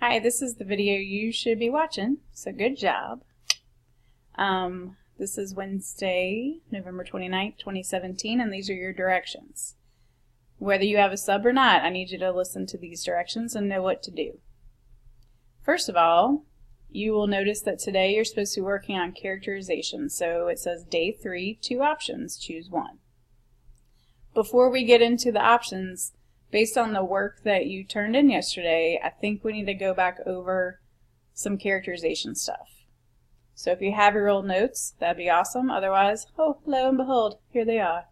Hi, this is the video you should be watching, so good job. This is Wednesday, November 29th, 2017, and these are your directions. Whether you have a sub or not, I need you to listen to these directions and know what to do. First of all, you will notice that today you're supposed to be working on characterization, so it says day 3, 2 options, choose one. Before we get into the options, based on the work that you turned in yesterday, I think we need to go back over some characterization stuff. So if you have your old notes, that'd be awesome. Otherwise, oh, lo and behold, here they are.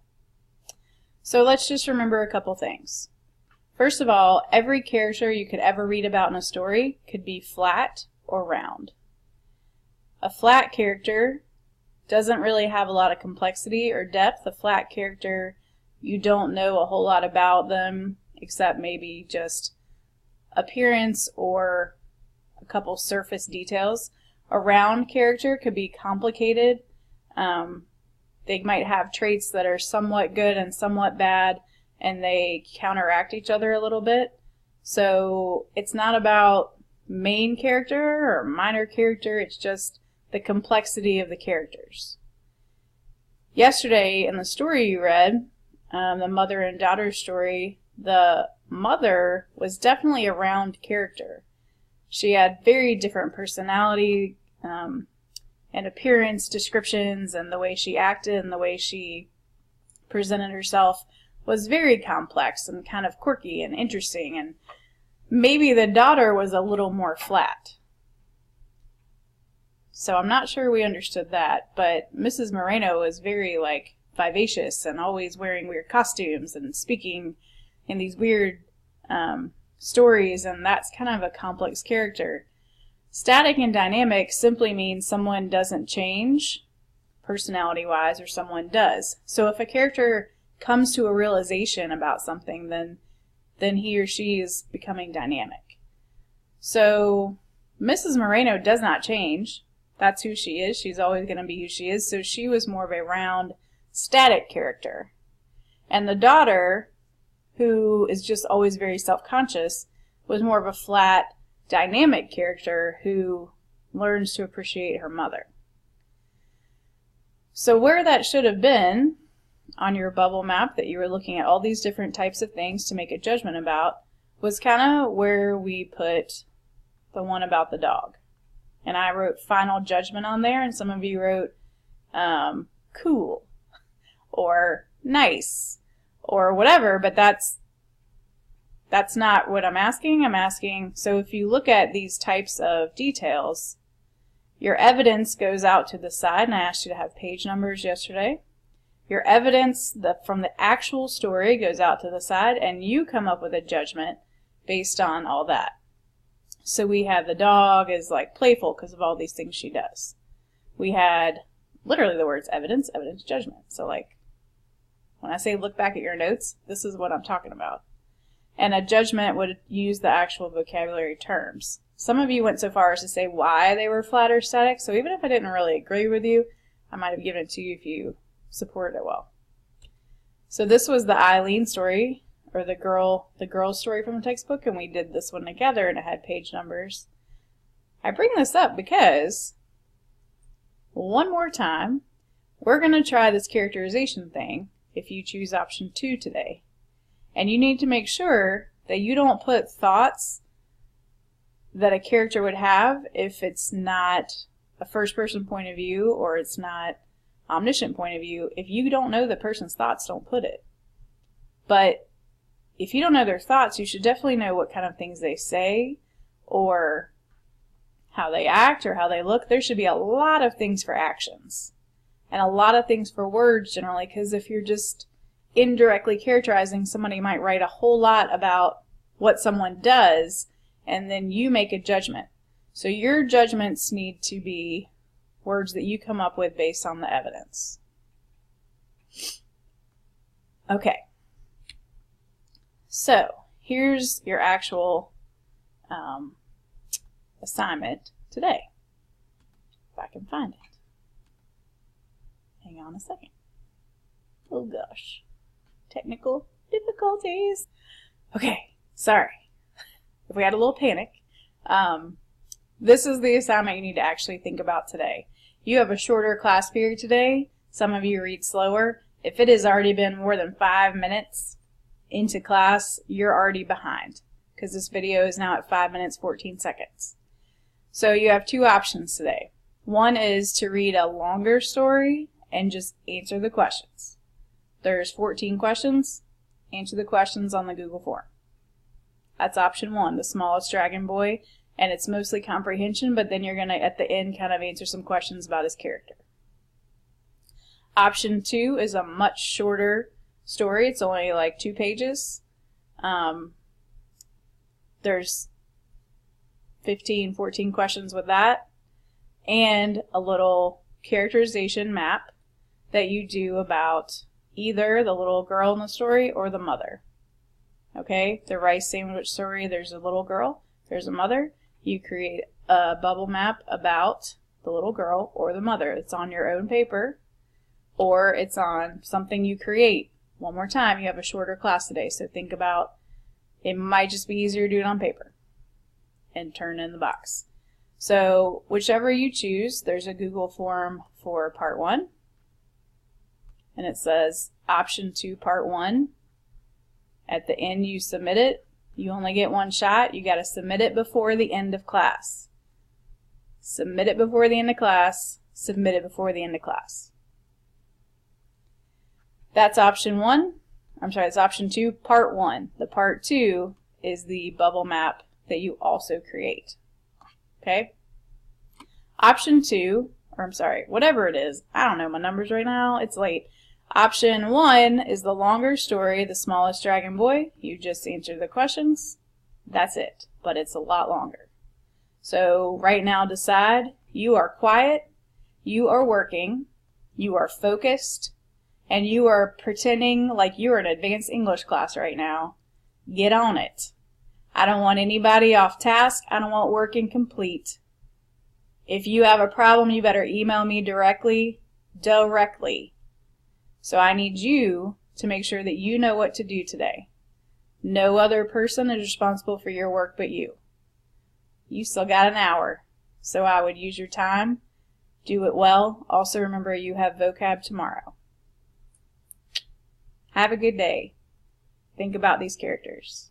So let's just remember a couple things. First of all, every character you could ever read about in a story could be flat or round. A flat character doesn't really have a lot of complexity or depth. A flat character, you don't know a whole lot about them, except maybe just appearance or a couple surface details. A round character could be complicated. They might have traits that are somewhat good and somewhat bad, and they counteract each other a little bit. So it's not about main character or minor character, it's just the complexity of the characters. Yesterday in the story you read, the mother and daughter story, the mother was definitely a round character. She had very different personality and appearance descriptions, and the way she acted and the way she presented herself was very complex and kind of quirky and interesting, and maybe the daughter was a little more flat. So I'm not sure we understood that, but Mrs. Moreno was very vivacious and always wearing weird costumes and speaking in these weird stories, and that's kind of a complex character. Static and dynamic simply means someone doesn't change personality-wise or someone does. So if a character comes to a realization about something, then he or she is becoming dynamic. So Mrs. Moreno does not change. That's who she is. She's always going to be who she is. So she was more of a round, static character. And the daughter, who is just always very self-conscious, was more of a flat, dynamic character who learns to appreciate her mother. So where that should have been on your bubble map that you were looking at all these different types of things to make a judgment about was kind of where we put the one about the dog. And I wrote final judgment on there, and some of you wrote cool or nice or whatever, but that's not what I'm asking. I'm asking, so if you look at these types of details, your evidence goes out to the side, and I asked you to have page numbers yesterday. Your evidence from the actual story goes out to the side, and you come up with a judgment based on all that. So we had the dog is playful because of all these things she does. We had literally the words evidence, judgment. So when I say look back at your notes, this is what I'm talking about. And a judgment would use the actual vocabulary terms. Some of you went so far as to say why they were flat or static, so even if I didn't really agree with you, I might have given it to you if you supported it well. So this was the Eileen story, or the girl story from the textbook, and we did this one together, and it had page numbers. I bring this up because, one more time, we're going to try this characterization thing if you choose option 2 today. And you need to make sure that you don't put thoughts that a character would have if it's not a first-person point of view or it's not omniscient point of view. If you don't know the person's thoughts, don't put it. But if you don't know their thoughts, you should definitely know what kind of things they say or how they act or how they look. There should be a lot of things for actions and a lot of things for words generally, because if you're just indirectly characterizing, somebody might write a whole lot about what someone does, and then you make a judgment. So your judgments need to be words that you come up with based on the evidence. Okay. So here's your actual assignment today. If I can find it. Hang on a second. Oh gosh. Technical difficulties. Okay, sorry. If we had a little panic, This is the assignment you need to actually think about today. You have a shorter class period today. Some of you read slower. If it has already been more than 5 minutes into class, you're already behind because this video is now at 5 minutes 14 seconds. So you have two options today. One is to read a longer story and just answer the questions. There's 14 questions. Answer the questions on the Google form. That's option one, the smallest dragon boy, and it's mostly comprehension, but then you're going to, at the end, kind of answer some questions about his character. Option two is a much shorter story. It's only like 2 pages. There's 15, 14 questions with that, and a little characterization map that you do about either the little girl in the story or the mother. Okay, the rice sandwich story, there's a little girl, there's a mother. You create a bubble map about the little girl or the mother. It's on your own paper, or it's on something you create. One more time, you have a shorter class today, so think about, it might just be easier to do it on paper and turn in the box. So whichever you choose, there's a Google form for part 1, and it says option 2 part 1. At the end you submit it. You only get one shot. You got to submit it before the end of class. Submit it before the end of class. Submit it before the end of class. That's option 1. I'm sorry, it's option 2 part 1. The part 2 is the bubble map that you also create. Okay? Option 2, or I'm sorry, whatever it is, I don't know my numbers right now, it's late. Option 1 is the longer story, the smallest dragon boy. You just answer the questions. That's it, but it's a lot longer. So right now decide, you are quiet, you are working, you are focused, and you are pretending like you're in advanced English class right now. Get on it. I don't want anybody off task. I don't want work incomplete. If you have a problem, you better email me directly. So I need you to make sure that you know what to do today. No other person is responsible for your work but you. You still got an hour, so I would use your time. Do it well. Also remember you have vocab tomorrow. Have a good day. Think about these characters.